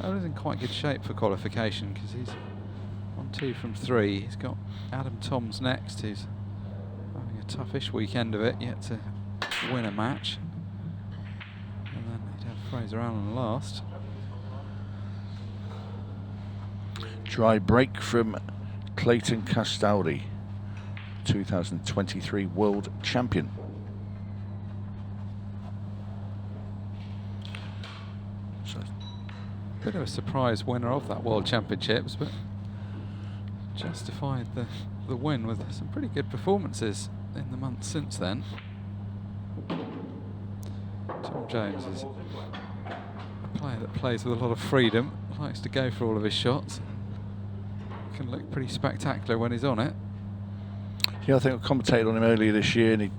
Owen's in quite good shape for qualification because he's 1-2 from 3. He's got Adam Toms next, who's having a toughish weekend of it, yet to win a match. And then he'd have Fraser Allen last. Dry break from Clayton Castaldi, 2023 World Champion. So, bit of a surprise winner of that World Championships, but justified the win with some pretty good performances in the months since then. Tom Jones is a player that plays with a lot of freedom, likes to go for all of his shots. Can look pretty spectacular when he's on it. yeah, I think I commentated on him earlier this year, and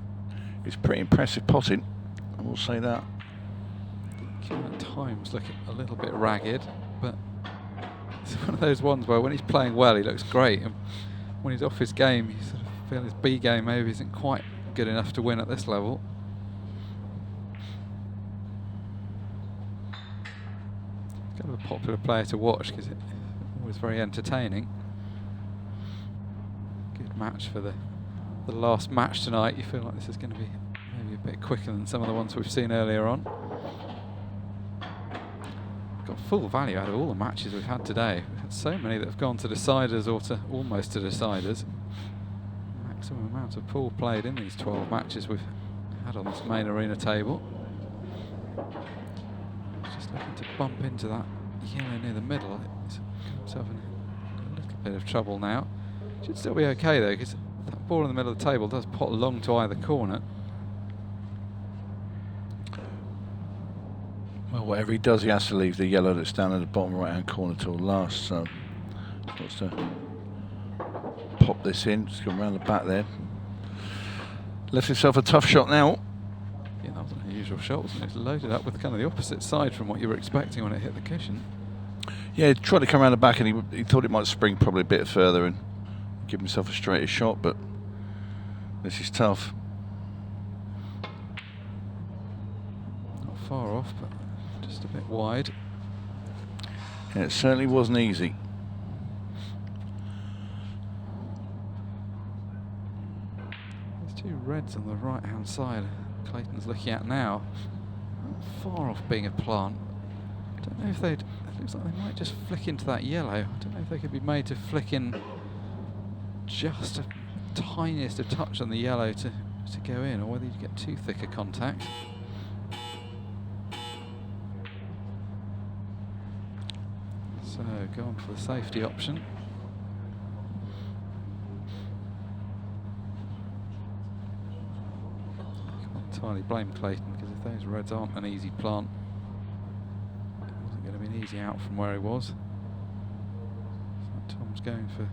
he's pretty impressive potting, I will say that. Can at times look a little bit ragged, but it's one of those ones where when he's playing well he looks great, and when he's off his game you sort of feel his B game maybe isn't quite good enough to win at this level. He's kind of a popular player to watch because it's always very entertaining. Good match for the last match tonight. You feel like this is going to be maybe a bit quicker than some of the ones we've seen earlier on. Got full value out of all the matches we've had today. We've had so many that have gone to deciders or to almost to deciders. Maximum amount of pool played in these 12 matches we've had on this main arena table. Just looking to bump into that yellow near the middle. It's got himself in a little bit of trouble now. Should still be okay though, because that ball in the middle of the table does pot long to either corner. Well, whatever he does, he has to leave the yellow that's down in the bottom right-hand corner till last. So he wants to pop this in. Just come around the back there. Left himself a tough shot now. Yeah, that was an unusual shot, wasn't it? It's loaded up with kind of the opposite side from what you were expecting when it hit the cushion. Yeah, he tried to come around the back, and he thought it might spring probably a bit further and give himself a straighter shot, but this is tough. Not far off, but just a bit wide. Yeah, it certainly wasn't easy. There's two reds on the right hand side Clayton's looking at now. Not far off being a plant. I don't know if they'd, it looks like they might just flick into that yellow. I don't know if they could be made to flick in just a tiniest of touch on the yellow to go in, or whether you get too thick a contact. So going for the safety option. Can't entirely blame Clayton, because if those reds aren't an easy plant, it wasn't going to be an easy out from where he was. So Tom's going for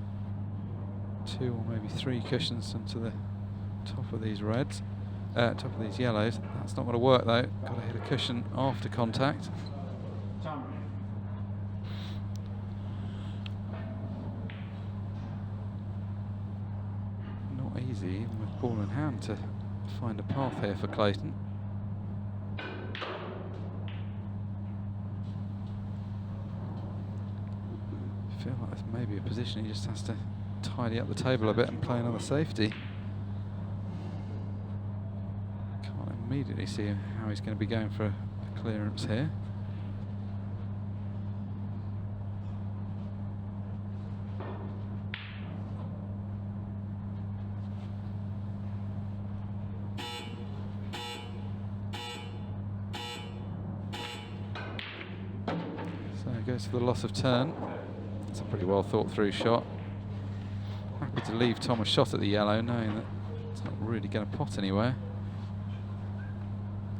2 or maybe 3 cushions into the top of these reds, top of these yellows. That's not going to work though. Got to hit a cushion after contact. Not easy, even with ball in hand, to find a path here for Clayton. Feel like this may be a position he just has to tidy up the table a bit and play another safety. Can't immediately see how he's going to be going for a clearance here. So he goes for the loss of turn. It's a pretty well thought through shot. Happy to leave Tom a shot at the yellow, knowing that it's not really going to pot anywhere.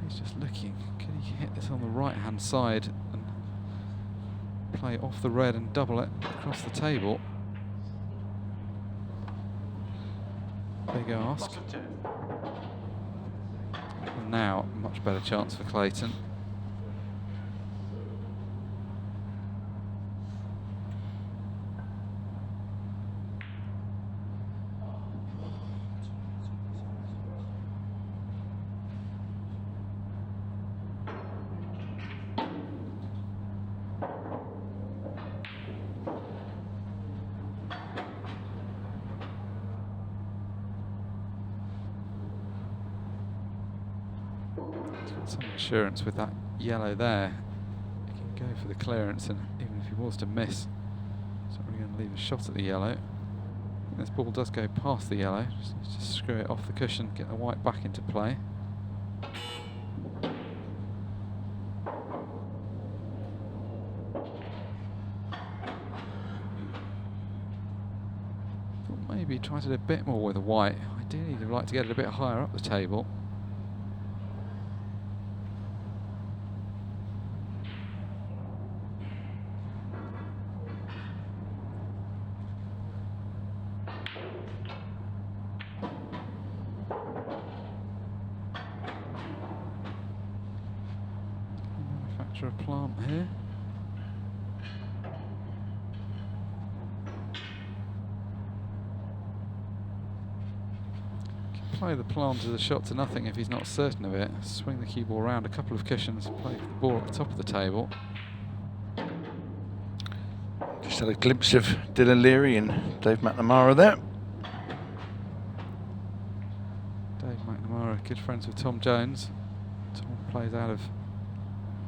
He's just looking, could he hit this on the right hand side and play off the red and double it across the table? Big ask. And now, much better chance for Clayton. He's got some assurance with that yellow there. He can go for the clearance, and even if he was to miss, he's not really going to leave a shot at the yellow. This ball does go past the yellow, just screw it off the cushion, get the white back into play. Thought maybe try to do a bit more with the white. Ideally, you'd like to get it a bit higher up the table. Manufacture a plant here. Can play the plant as a shot to nothing if he's not certain of it. Swing the cue ball around a couple of cushions, play the ball at the top of the table. Just had a glimpse of Dylan Leary and Dave McNamara there. Dave McNamara, good friends with Tom Jones. Tom plays out of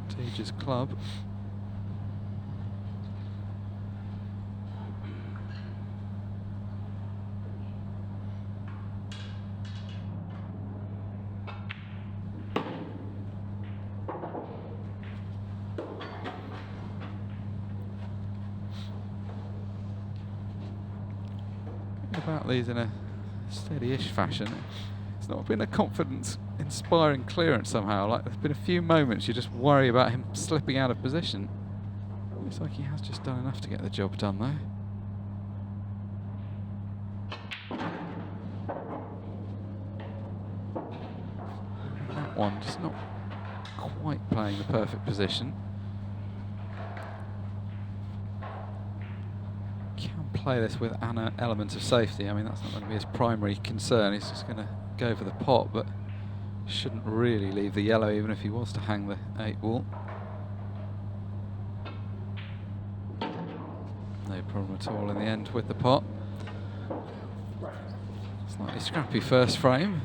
Teja's club. About these in a steady-ish fashion. It's not been a confidence-inspiring clearance somehow. Like, there's been a few moments you just worry about him slipping out of position. Looks like he has just done enough to get the job done, though. That one just not quite playing the perfect position. Play this with an element of safety. I mean, that's not going to be his primary concern. He's just going to go for the pot, but shouldn't really leave the yellow even if he was to hang the 8-ball. No problem at all in the end with the pot. Slightly scrappy first frame.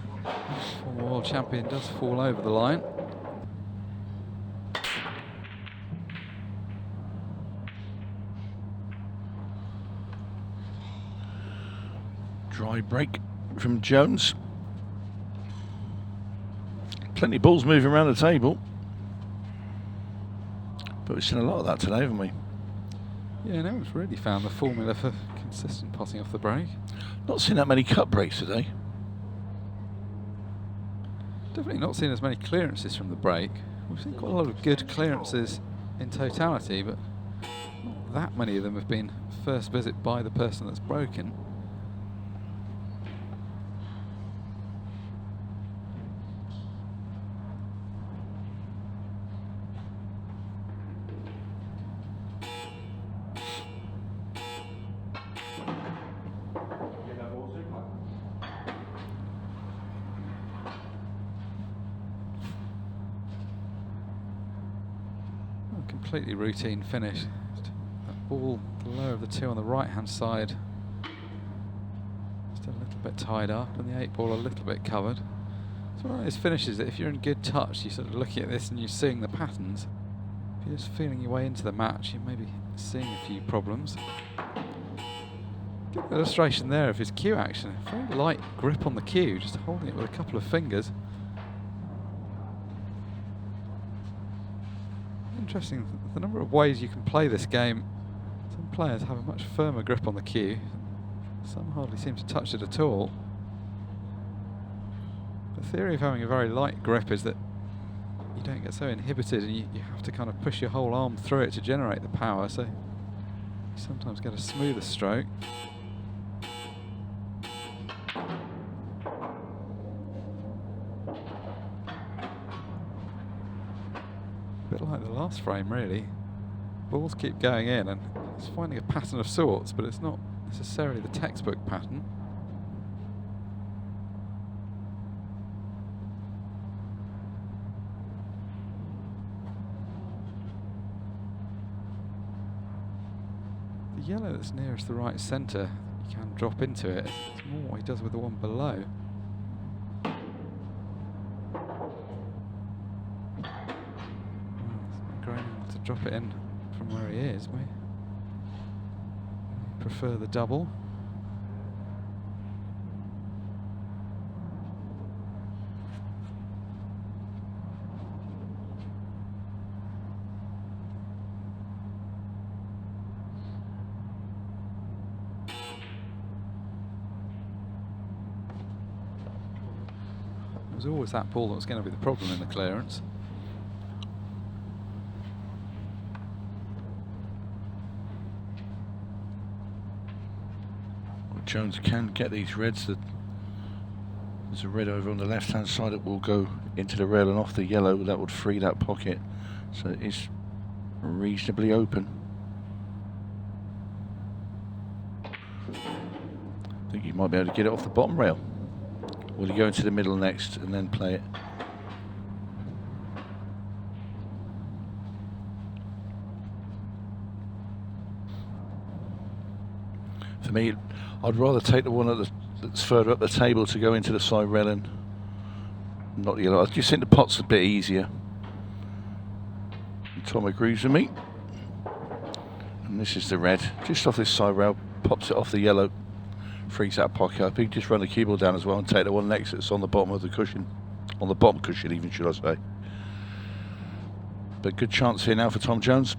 Former world champion does fall over the line. Dry break from Jones. Plenty of balls moving around the table. But we've seen a lot of that today, haven't we? Yeah, no one's really found the formula for consistent potting off the break. Not seen that many cut breaks today. Definitely not seen as many clearances from the break. We've seen quite a lot of good clearances in totality, but not that many of them have been first visit by the person that's broken. Completely routine finish. That ball, the lower of the two on the right hand side, just a little bit tied up, and the 8-ball a little bit covered. It's one of those finishes that if you're in good touch, you're sort of looking at this and you're seeing the patterns. If you're just feeling your way into the match, you may be seeing a few problems. Good illustration there of his cue action. A very light grip on the cue, just holding it with a couple of fingers. Interesting, the number of ways you can play this game. Some players have a much firmer grip on the cue. Some hardly seem to touch it at all. The theory of having a very light grip is that you don't get so inhibited and you have to kind of push your whole arm through it to generate the power, so you sometimes get a smoother stroke. A bit like the last frame, really. Balls keep going in and it's finding a pattern of sorts, but it's not necessarily the textbook pattern. The yellow that's nearest the right centre, you can drop into it. It's more what he does with the one below. to drop it in from where he is. We prefer the double. It was always that ball that was going to be the problem in the clearance. Jones can get these reds. There's a red over on the left hand side that will go into the rail and off the yellow. That would free that pocket, so it is reasonably open. I think you might be able to get it off the bottom rail. Will you go into the middle next and then play it? For me, I'd rather take the one that's further up the table to go into the side rail and not the yellow. I just think the pot's a bit easier. And Tom agrees with me. And this is the red, just off this side rail, pops it off the yellow, frees that pocket up. You can just run the cue ball down as well and take the one next that's on the bottom of the cushion. On the bottom cushion even, should I say. But good chance here now for Tom Jones.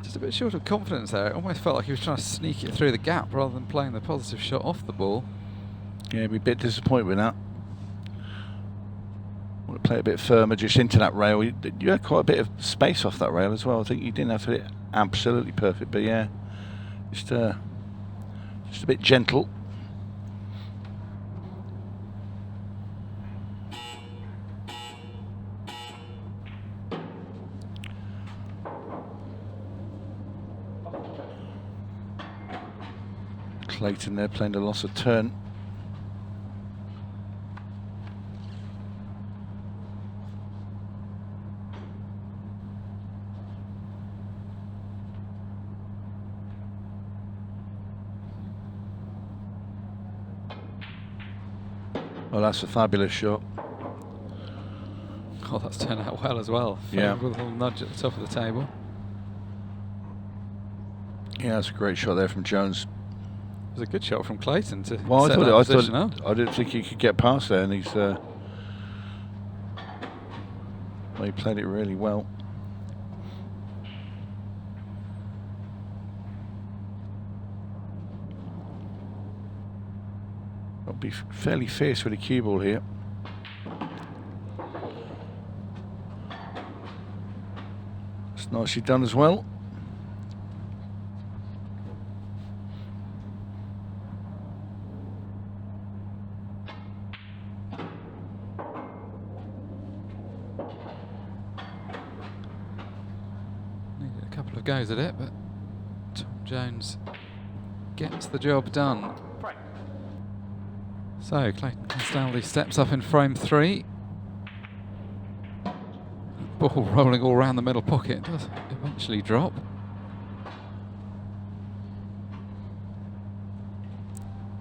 Just a bit short of confidence there. It almost felt like he was trying to sneak it through the gap rather than playing the positive shot off the ball. Yeah, I'd be a bit disappointed with that. Want to play a bit firmer just into that rail. You had quite a bit of space off that rail as well. I think you didn't have to hit it absolutely perfect, but yeah, just a bit gentle. Clayton there playing the loss of turn. Well, that's a fabulous shot. Oh, that's turned out well as well. Yeah. With a little nudge at the top of the table. Yeah, that's a great shot there from Jones. It was a good shot from Clayton to Well, set that position up. I didn't think he could get past there, and he played it really well. I'll be fairly fierce with a cue ball here. It's nicely done as well. Needed a couple of goes at it, but Tom Jones gets the job done. So Clayton Castaldi steps up in frame 3. Ball rolling all around the middle pocket, does eventually drop.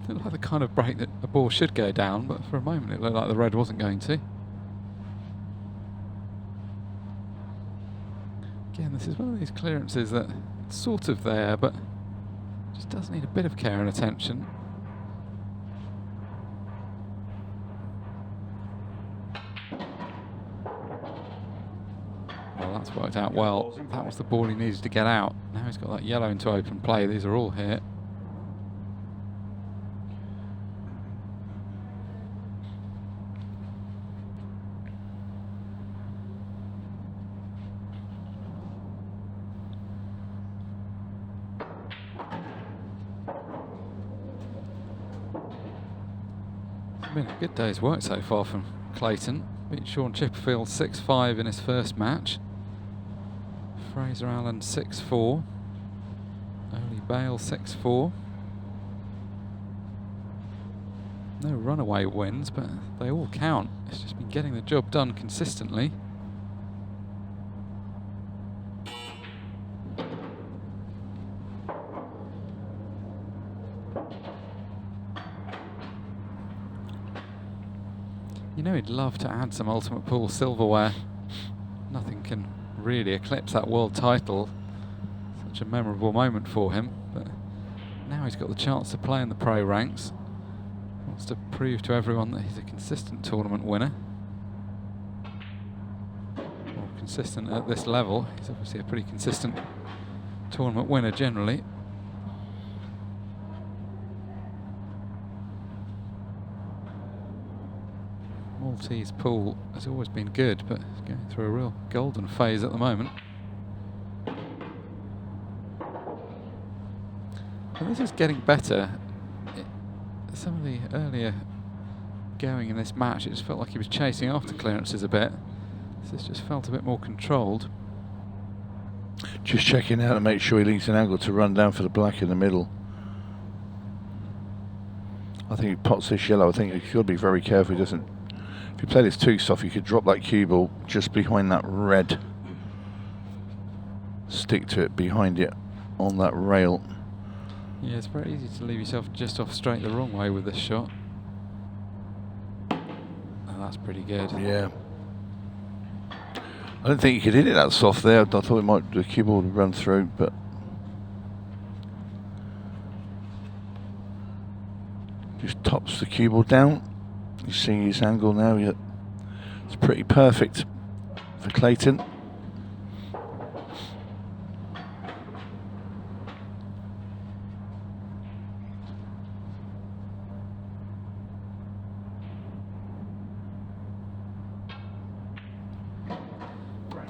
Looked like the kind of break that a ball should go down, but for a moment it looked like the red wasn't going to. Again, this is one of these clearances that it's sort of there, but just does need a bit of care and attention. Well, that's worked out well. That was the ball he needed to get out. Now he's got that yellow into open play. These are all hit. It's been a good day's work so far from Clayton. Beat Sean Chipperfield 6-5 in his first match. Fraser Allen 6-4. Oli Bale 6-4. No runaway wins, but they all count. It's just been getting the job done consistently. You know he'd love to add some Ultimate Pool silverware. Nothing can really eclipse that world title. Such a memorable moment for him, but now he's got the chance to play in the pro ranks. Wants to prove to everyone that he's a consistent tournament winner. Or consistent at this level. He's obviously a pretty consistent tournament winner generally. Maltese pool has always been good, but it's going through a real golden phase at the moment. And this is getting better. Some of the earlier going in this match, it just felt like he was chasing after clearances a bit. This just felt a bit more controlled. Just checking out to make sure he leaves an angle to run down for the black in the middle. I think he pots this yellow. I think he's got to be very careful he doesn't. If you play this too soft, you could drop that cue ball just behind that red. Stick to it behind it on that rail. Yeah, it's very easy to leave yourself just off straight the wrong way with this shot. Oh, that's pretty good. Yeah. I don't think you could hit it that soft there. I thought it might the cue ball would run through, but just tops the cue ball down. You see his angle now. Yeah, it's pretty perfect for Clayton.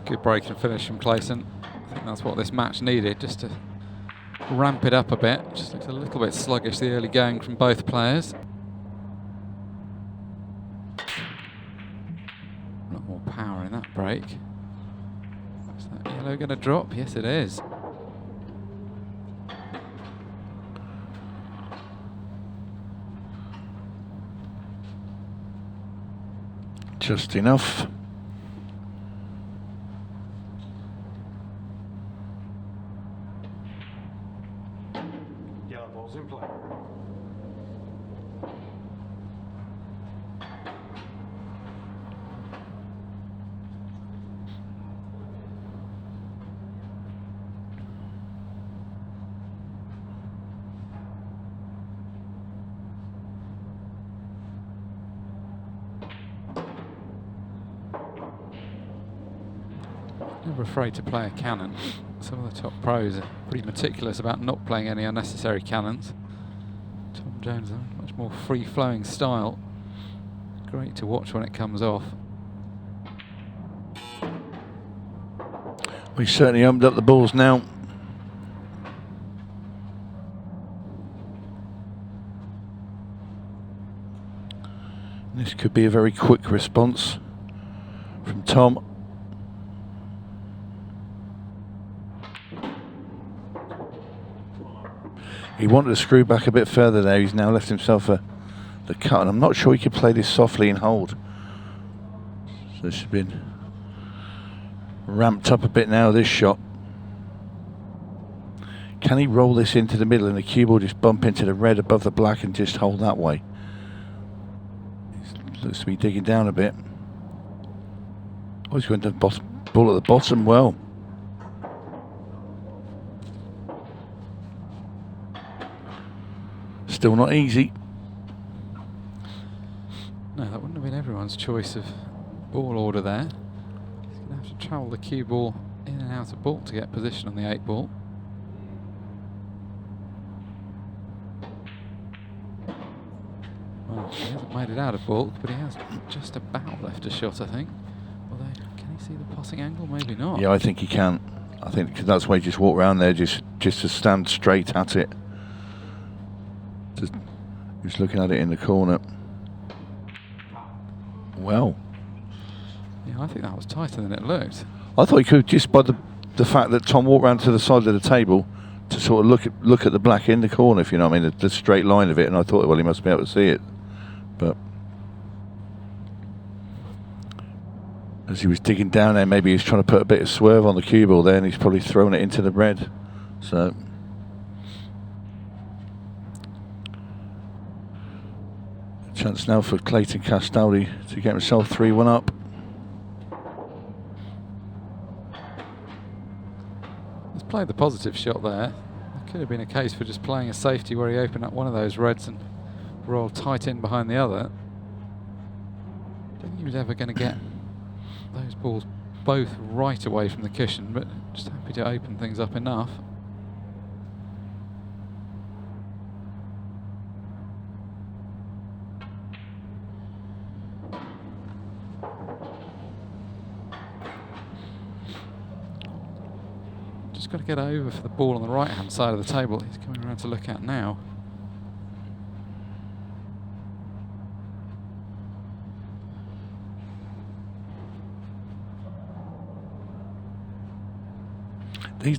Good break and finish from Clayton. I think that's what this match needed, just to ramp it up a bit. Just looks a little bit sluggish, the early going from both players. A lot more power in that break. Is that yellow going to drop? Yes, it is. Just enough. Yellow ball's in play. Never afraid to play a cannon. Some of the top pros are pretty meticulous about not playing any unnecessary cannons. Tom Jones, a much more free-flowing style. Great to watch when it comes off. We certainly opened up the balls now. This could be a very quick response from Tom. He wanted to screw back a bit further there. He's now left himself the cut, and I'm not sure he could play this softly and hold. So this has been ramped up a bit now, this shot. Can he roll this into the middle and the cue ball just bump into the red above the black and just hold that way? He looks to be digging down a bit. Oh, he's going to the bottom, ball at the bottom. Well, still not easy. No, that wouldn't have been everyone's choice of ball order there. He's going to have to travel the cue ball in and out of ball to get position on the 8 ball. Well, he hasn't made it out of balk, but he has just about left a shot, I think. Although, can he see the passing angle? Maybe not. Yeah, I think he can. I think that's why he just walked around there, just to stand straight at it. Just looking at it in the corner. Well, yeah, I think that was tighter than it looked. I thought he could, just by the fact that Tom walked round to the side of the table to sort of look at the black in the corner, if you know what I mean, the straight line of it, and I thought, well, he must be able to see it. But as he was digging down there, maybe he was trying to put a bit of swerve on the cue ball there, and he's probably thrown it into the red. So Chance now for Clayton Castaldi to get himself 3-1 up. He's played the positive shot there. It could have been a case for just playing a safety where he opened up one of those reds and rolled tight in behind the other. Don't think he was ever going to get those balls both right away from the cushion, but just happy to open things up enough. Just got to get over for the ball on the right hand side of the table. He's coming around to look at now.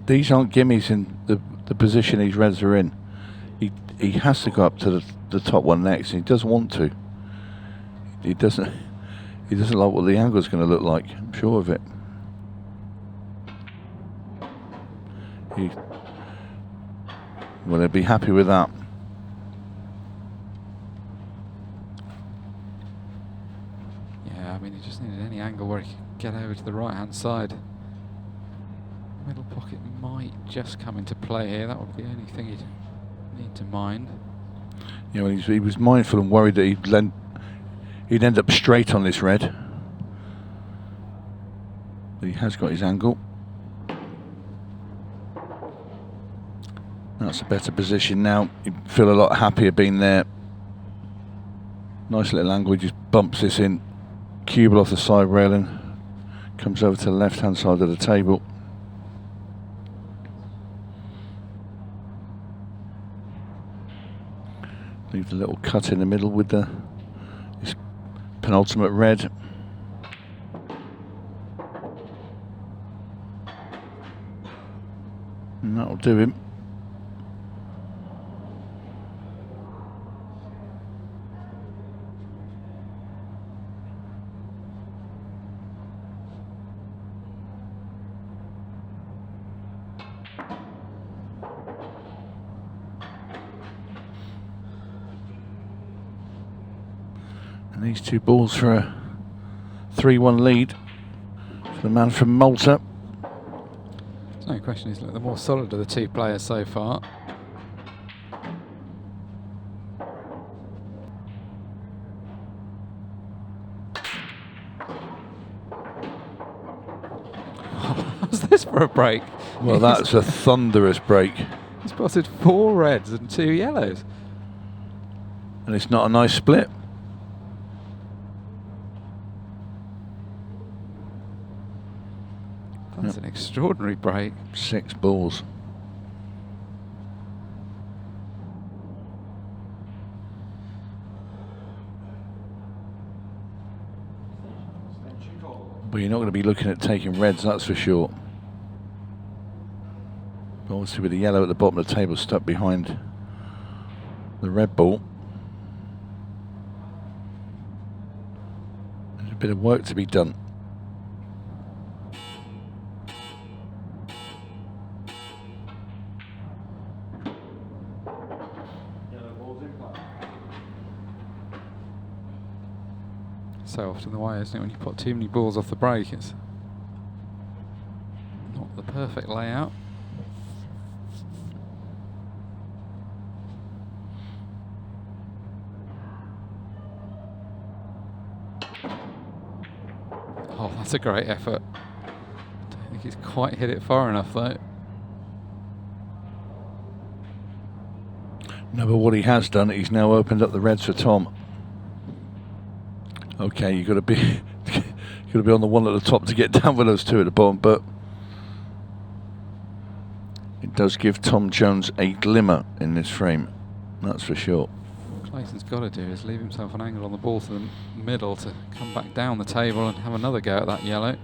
These aren't gimmies in the position these reds are in. He has to go up to the top one next, and he doesn't want to. He doesn't like what the angle's going to look like. I'm sure of it. Well, he'll be happy with that. Yeah, I mean, he just needed any angle where he could get over to the right hand side. Middle pocket might just come into play here. That would be the only thing he'd need to mind. You know, he was mindful and worried that he'd end up straight on this red. But he has got his angle. That's a better position now. You feel a lot happier being there. Nice little angle. He just bumps this in. Cubel off the side railing. Comes over to the left hand side of the table. Leave the little cut in the middle with this penultimate red. And that'll do him. And these two balls for a 3-1 lead for the man from Malta. There's no question he's the more solid of the two players so far. What's this for a break? Well, that's a thunderous break. He's spotted 4 reds and 2 yellows. And it's not a nice split. That's an extraordinary break. 6 balls. But you're not going to be looking at taking reds, that's for sure. But obviously with the yellow at the bottom of the table stuck behind the red ball. There's a bit of work to be done. So often the way, isn't it? When you put too many balls off the break, it's not the perfect layout. Oh, that's a great effort. Don't think he's quite hit it far enough though. No, but what he has done, he's now opened up the reds for Tom. Okay, you've got to be on the one at the top to get down with those 2 at the bottom, but it does give Tom Jones a glimmer in this frame, that's for sure. What Clayton's got to do is leave himself an angle on the ball to the middle to come back down the table and have another go at that yellow.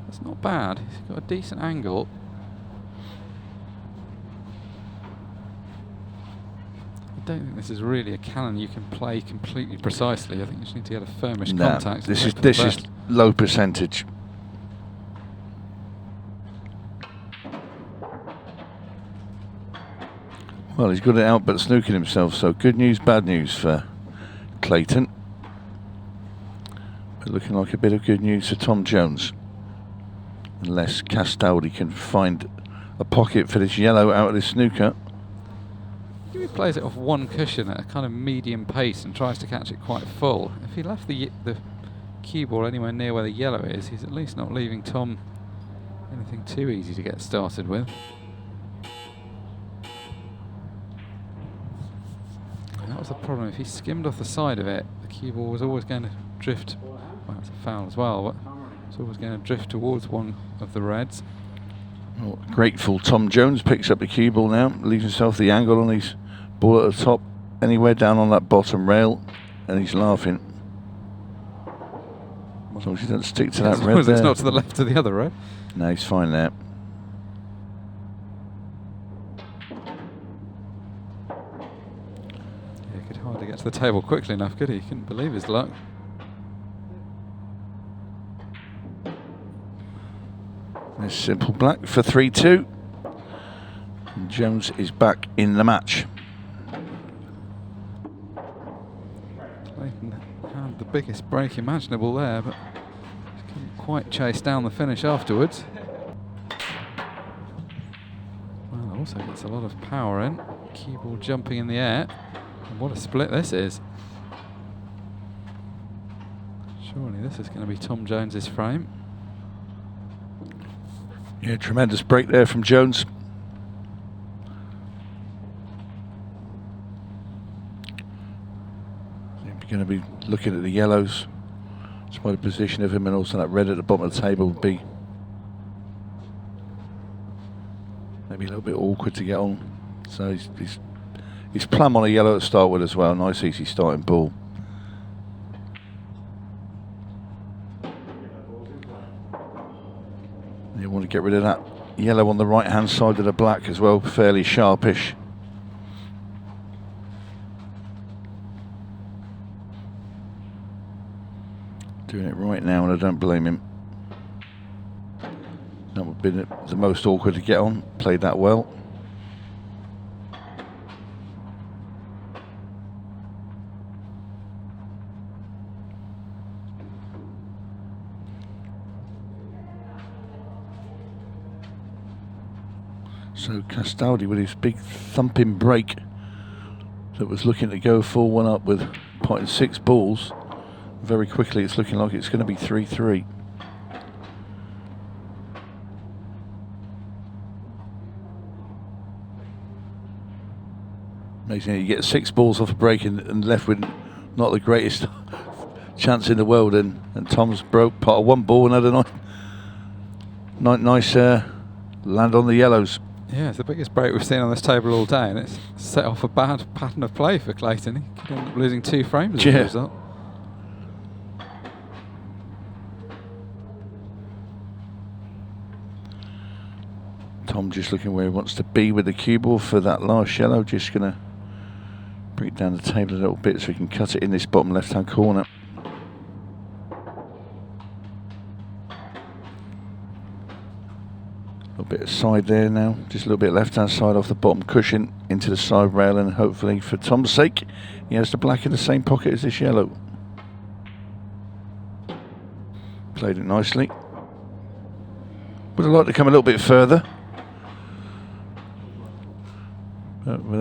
That's not bad. He's got a decent angle. I don't think this is really a cannon you can play completely precisely. I think you just need to get a firmish contact. This is low percentage. Well, he's got it out but snooking himself, so good news, bad news for Clayton. But looking like a bit of good news for Tom Jones. Unless Castaldi can find a pocket for this yellow out of this snooker. He plays it off one cushion at a kind of medium pace and tries to catch it quite full. If he left the cue ball anywhere near where the yellow is, he's at least not leaving Tom anything too easy to get started with. And that was the problem. If he skimmed off the side of it, the cue ball was always going to drift. Well, it's a foul as well, but it's always going to drift towards one of the reds. Well, grateful Tom Jones picks up the cue ball now, leaves himself the angle on his ball at the top, anywhere down on that bottom rail, and he's laughing. As long as he doesn't stick to that red there. It's not to the left of the other red. No, he's fine there. He could hardly get to the table quickly enough, could he? He couldn't believe his luck. There's simple black for 3-2. And Jones is back in the match. Clayton had the biggest break imaginable there, but couldn't quite chase down the finish afterwards. Well, also gets a lot of power in. Cue ball jumping in the air. And what a split this is. Surely this is going to be Tom Jones's frame. Yeah, tremendous break there from Jones. Going to be looking at the yellows. Just by the position of him, and also that red at the bottom of the table would be maybe a little bit awkward to get on. So he's plumb on a yellow to start with as well. Nice easy starting ball. You want to get rid of that yellow on the right hand side of the black as well, fairly sharpish. Doing it right now, and I don't blame him. That would have been the most awkward to get on. Played that well. So Castaldi with his big thumping break that was looking to go 4-1 up with potting 6 balls. Very quickly it's looking like it's going to be 3-3. Amazing, you get 6 balls off a break and left with not the greatest chance in the world, and Tom's broke part of 1 ball and had a nice land on the yellows. Yeah, it's the biggest break we've seen on this table all day, and it's set off a bad pattern of play for Clayton. He could end up losing 2 frames as a result. Tom just looking where he wants to be with the cue ball for that last yellow. Just going to bring it down the table a little bit so he can cut it in this bottom left hand corner. A little bit of side there now, just a little bit left hand side off the bottom cushion into the side rail, and hopefully for Tom's sake he has the black in the same pocket as this yellow. Played it nicely. Would have liked to come a little bit further, but with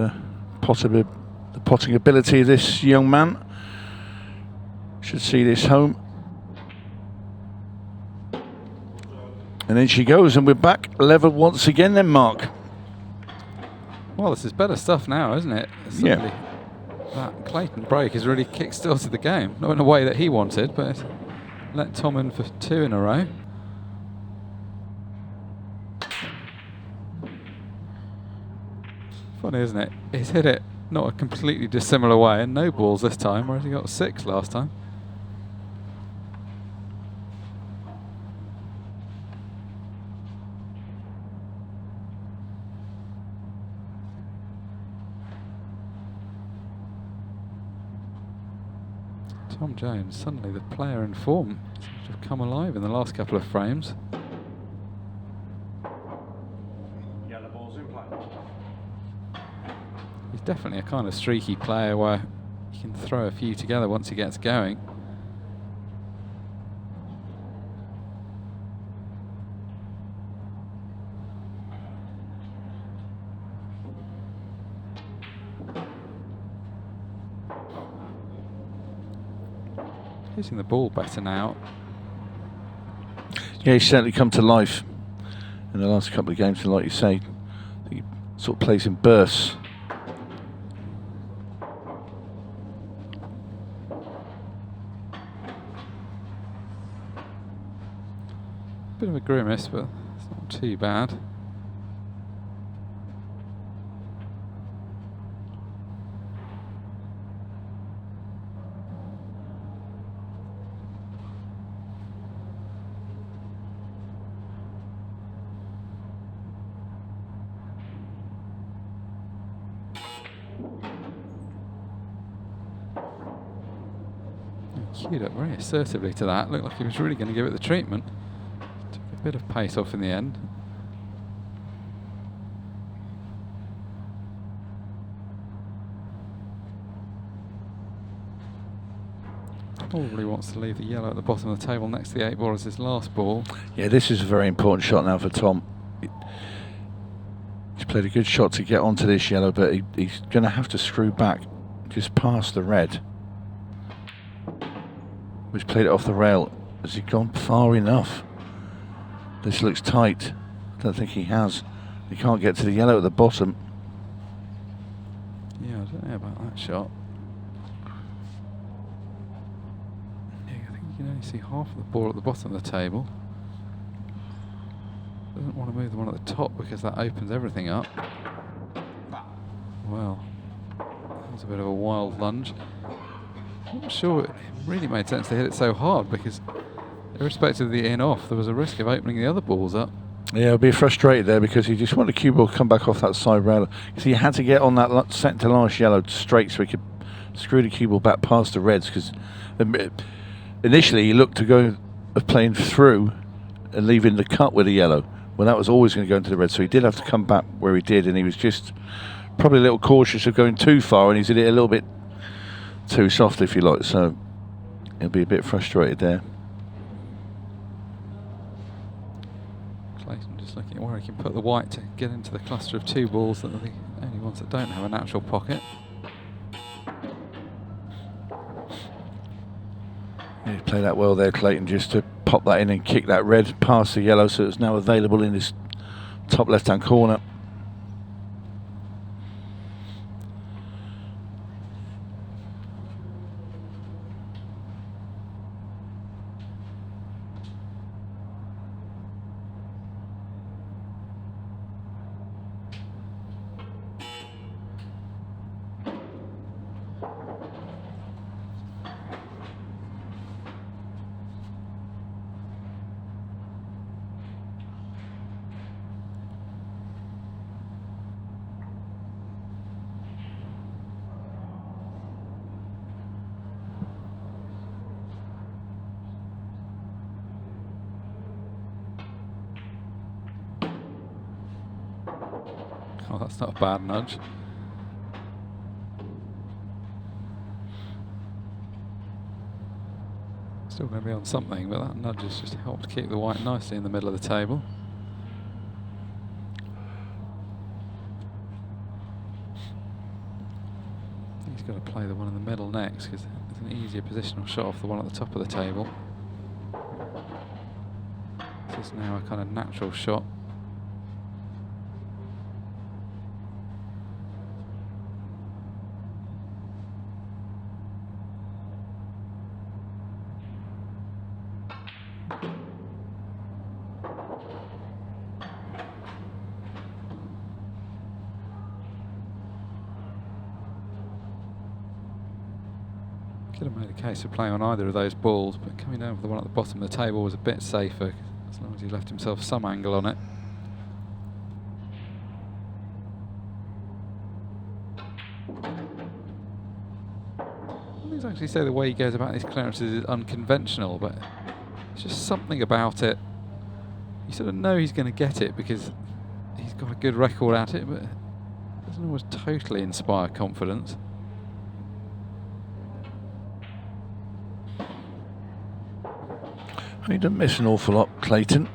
the potting ability of this young man, should see this home. And then she goes, and we're back level once again then, Mark. Well, this is better stuff now, isn't it? Suddenly, that Clayton break has really kick-started the game. Not in a way that he wanted, but let Tom in for 2 in a row. Funny, isn't it? He's hit it not a completely dissimilar way, and no balls this time, whereas he got 6 last time. Tom Jones, suddenly the player in form, seems to have come alive in the last couple of frames. Yellow ball's in play. He's definitely a kind of streaky player where he can throw a few together once he gets going. Hitting the ball better now. Yeah, he's certainly come to life in the last couple of games, and like you say, he sort of plays in bursts. Bit of a grimace, but it's not too bad. Queued up very assertively to that. Looked like he was really going to give it the treatment. Took a bit of pace off in the end. Probably wants to leave the yellow at the bottom of the table next to the 8 ball as his last ball. Yeah, this is a very important shot now for Tom. He's played a good shot to get onto this yellow, but he's going to have to screw back just past the red. He's played it off the rail. Has he gone far enough? This looks tight. I don't think he has. He can't get to the yellow at the bottom. Yeah, I don't know about that shot. Yeah, I think you can only see half of the ball at the bottom of the table. Doesn't want to move the one at the top because that opens everything up. Well, that was a bit of a wild lunge. I'm not sure it really made sense to hit it so hard because, irrespective of the in-off, there was a risk of opening the other balls up. Yeah, I'll be frustrated there because he just wanted the cue ball to come back off that side rail. So he had to get on that second to last yellow straight so he could screw the cue ball back past the reds, because initially he looked to go of playing through and leaving the cut with the yellow. Well, that was always going to go into the red, so he did have to come back where he did, and he was just probably a little cautious of going too far, and he did it a little bit too soft, if you like, so he'll be a bit frustrated there. Clayton just looking at where he can put the white to get into the cluster of 2 balls that are the only ones that don't have a natural pocket. Yeah, he played that well there, Clayton, just to pop that in and kick that red past the yellow, so it's now available in this top left-hand corner. Oh, that's not a bad nudge. Still going to be on something, but that nudge has just helped keep the white nicely in the middle of the table. He's got to play the one in the middle next because it's an easier positional shot off the one at the top of the table. This is now a kind of natural shot. Could have made a case of playing on either of those balls, but coming down for the one at the bottom of the table was a bit safer, as long as he left himself some angle on it. I wouldn't exactly say the way he goes about these clearances is unconventional, but it's just something about it. You sort of know he's going to get it because he's got a good record at it, but Doesn't always totally inspire confidence. He didn't miss an awful lot, Clayton.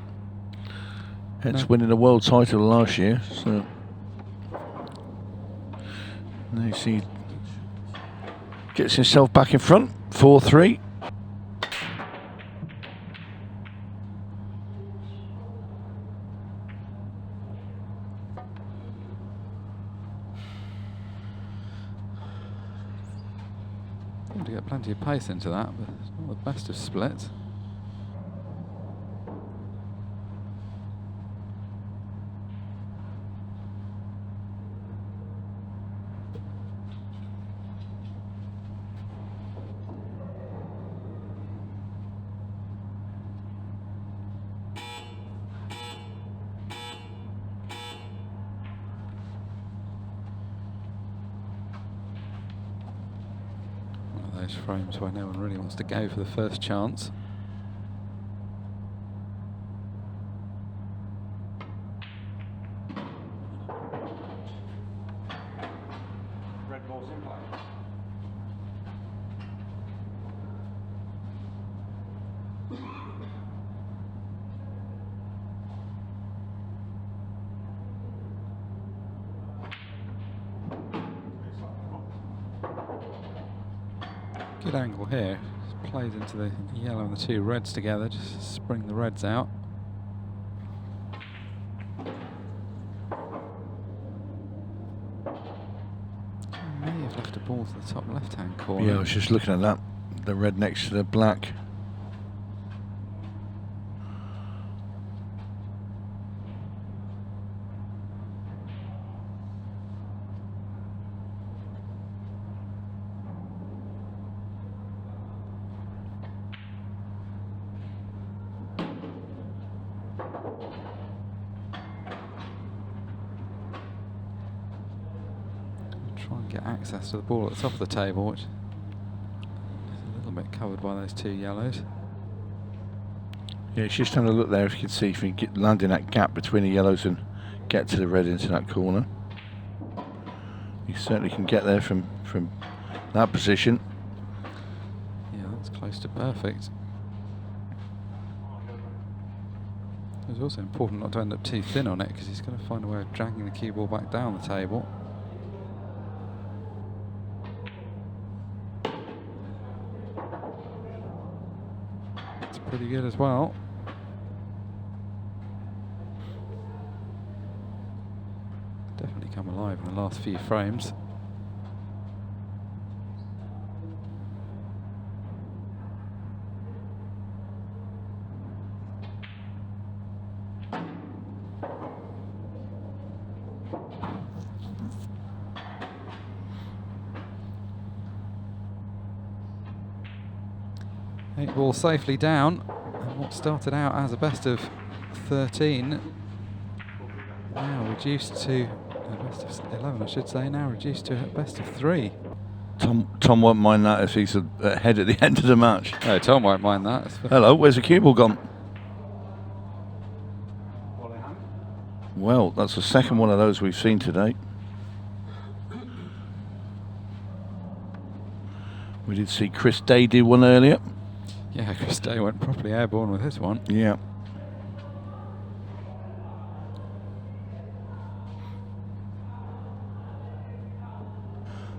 Hence No. winning a world title last year. So now you see, gets himself back in front, 4-3. To get plenty of pace into that, but it's not the best of splits. Those frames where no one really wants to go for the first chance. Red ball's in play. Good angle here. Just plays into the yellow and the two reds together, just spring the reds out. May have left a ball to the top left-hand corner. Yeah, I was just looking at that. The red next to the black. Try and get access to the ball at the top of the table, which is a little bit covered by those two yellows. Yeah, it's just having a look there if you can see if you can land in that gap between the yellows and get to the red into that corner. You certainly can get there from that position. Yeah, that's close to perfect. It's also important not to end up too thin on it, because he's going to find a way of dragging the cue ball back down the table. It's pretty good as well. Definitely come alive in the last few frames. Eight ball safely down, and what started out as a best of 13 now reduced to a best of 11, I should say, now reduced to a best of 3. Tom won't mind that if he's ahead at the end of the match. No, Tom won't mind that. Hello, where's the cue ball gone? Ball in hand. Well, that's the second one of those we've seen today. We did see Chris Day do one earlier. Yeah, Chris Day went properly airborne with this one. Yeah.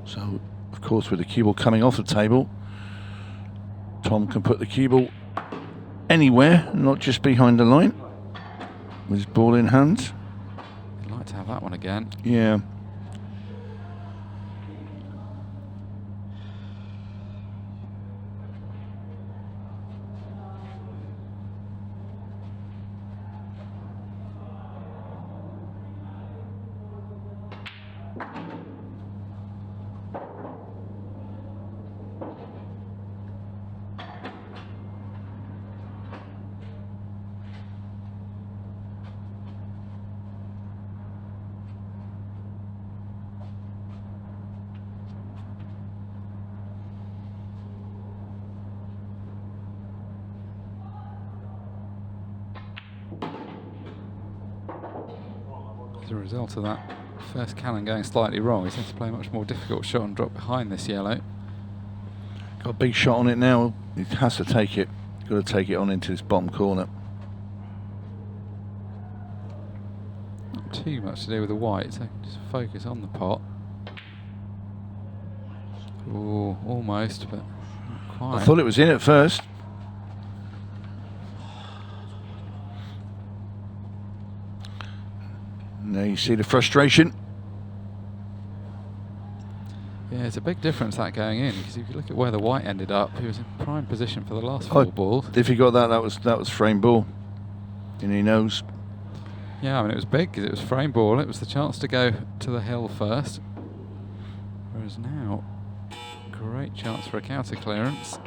So, of course, with the cue ball coming off the table, Tom can put the cue ball anywhere, not just behind the line, with his ball in hand. I'd like to have that one again. Yeah. As a result of that first cannon going slightly wrong. He's had to play a much more difficult shot and drop behind this yellow. Got a big shot on it now. He has to take it. Got to take it on into this bottom corner. Not too much to do with the white, so just focus on the pot. Oh, almost, but not quite. I thought it was in at first. Now you see the frustration. Yeah, it's a big difference that going in, because if you look at where the white ended up, he was in prime position for the last 4 balls. If he got that, that was frame ball. And he knows. Yeah, I mean it was big because it was frame ball. It was the chance to go to the hill first. Whereas now, great chance for a counter clearance.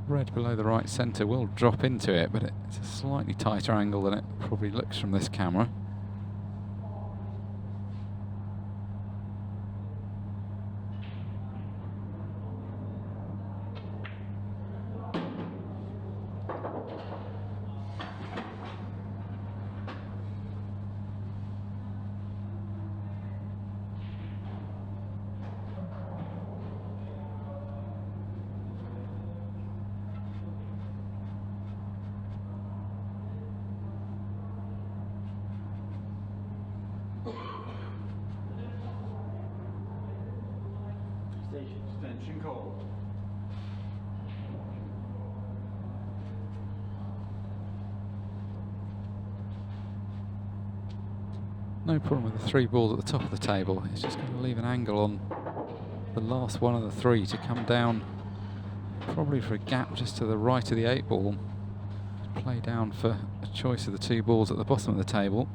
Red below the right centre will drop into it, but it's a slightly tighter angle than it probably looks from this camera. Extension call. No problem with the 3 balls at the top of the table. It's just going to leave an angle on the last one of the 3 to come down, probably for a gap just to the right of the 8 ball. Play down for a choice of the 2 balls at the bottom of the table.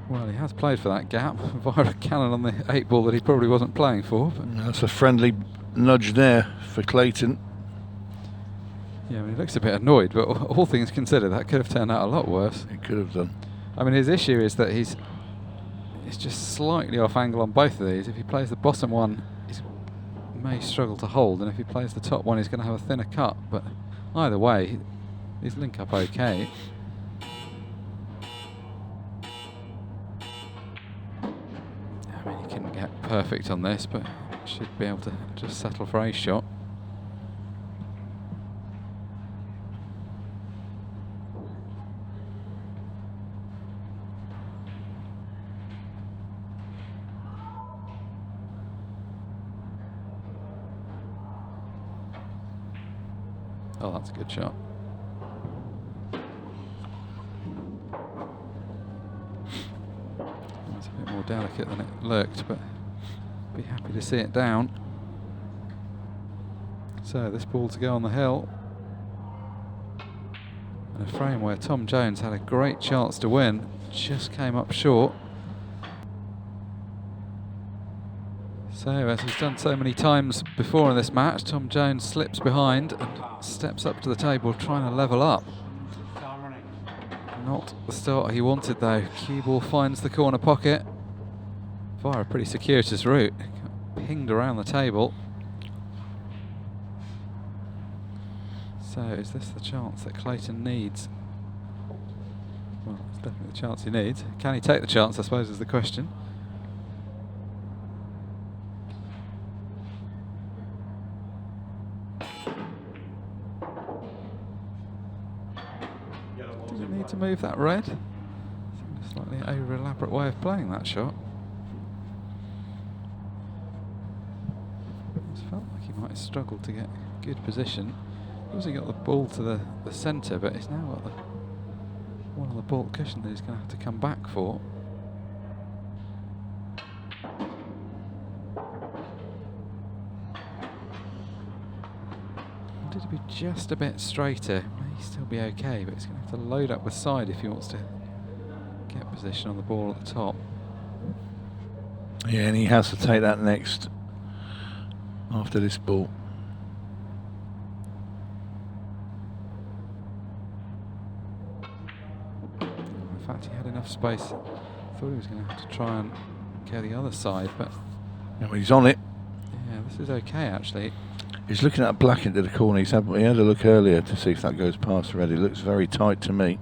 Well, he has played for that gap via a cannon on the 8 ball that he probably wasn't playing for. But That's a friendly nudge there for Clayton. yeah, I mean, he looks a bit annoyed, but all things considered, that could have turned out a lot worse. It could have done. I mean, his issue is that he's just slightly off angle on both of these. If he plays the bottom one, he may struggle to hold, and if he plays the top one, he's going to have a thinner cut. But either way, he's link up okay. I mean, he couldn't get perfect on this, but should be able to just settle for a shot. Oh, that's a good shot. It's a bit more delicate than it looked, but be happy to see it down. So this ball to go on the hill. And a frame where Tom Jones had a great chance to win, just came up short. So, as he's done so many times before in this match, Tom Jones slips behind and steps up to the table trying to level up. Time running. Not the start he wanted though. Cue ball finds the corner pocket via a pretty circuitous route. Pinged around the table. So, is this the chance that Clayton needs? Well, it's definitely the chance he needs. Can he take the chance, I suppose, is the question. Does he need to move that red? Seems a slightly over elaborate way of playing that shot. Just felt like he might have struggled to get good position. He also got the ball to the centre, but he's now got the one on the baulk cushion that he's going to have to come back for. Wanted to be just a bit straighter. May still be okay, but he's going to have to load up the side if he wants to get position on the ball at the top. Yeah, and he has to take that next after this ball. In fact, he had enough space. Thought he was going to have to try and go the other side, but Yeah, well, he's on it. yeah, this is okay actually. He's looking at black into the corner. He had a look earlier to see if that goes past already. Looks very tight to me.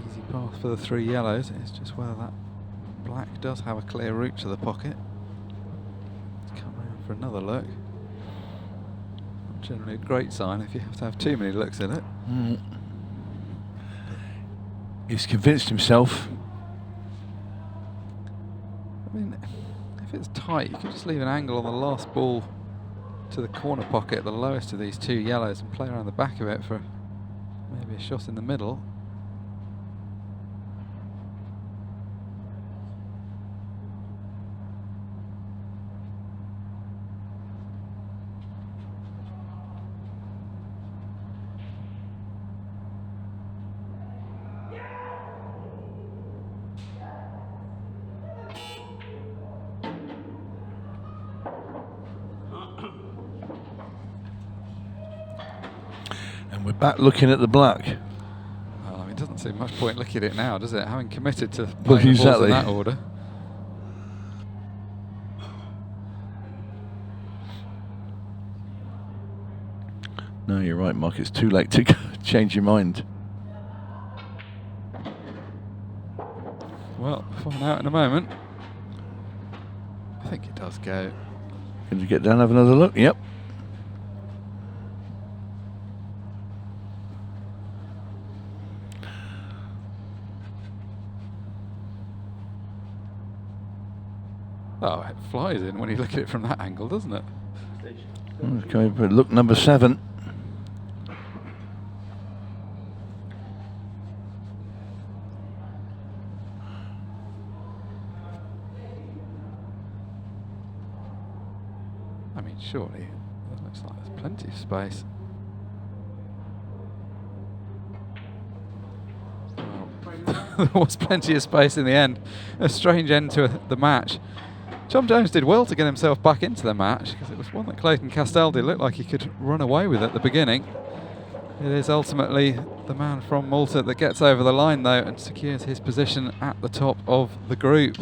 Easy path for the 3 yellows. It's just whether that black does have a clear route to the pocket. Let's come round for another look. Not generally a great sign if you have to have too many looks at it. He's convinced himself. I mean, if it's tight, you can just leave an angle on the last ball to the corner pocket, the lowest of these 2 yellows, and play around the back of it for maybe a shot in the middle. And we're back looking at the black. Well, I mean, it doesn't seem much point looking at it now, does it? Having committed to Well, playing the balls exactly. in that order. No, you're right, Mark. It's too late to change your mind. Well, we'll find out in a moment. I think it does go. Can you get down and have another look? Yep. Oh, it flies in when you look at it from that angle, doesn't it? Okay, but look number 7. I mean, surely it looks like there's plenty of space. Well, there was plenty of space in the end. A strange end to the match. John Jones did well to get himself back into the match because it was one that Clayton Castaldi looked like he could run away with at the beginning. It is ultimately the man from Malta that gets over the line though and secures his position at the top of the group.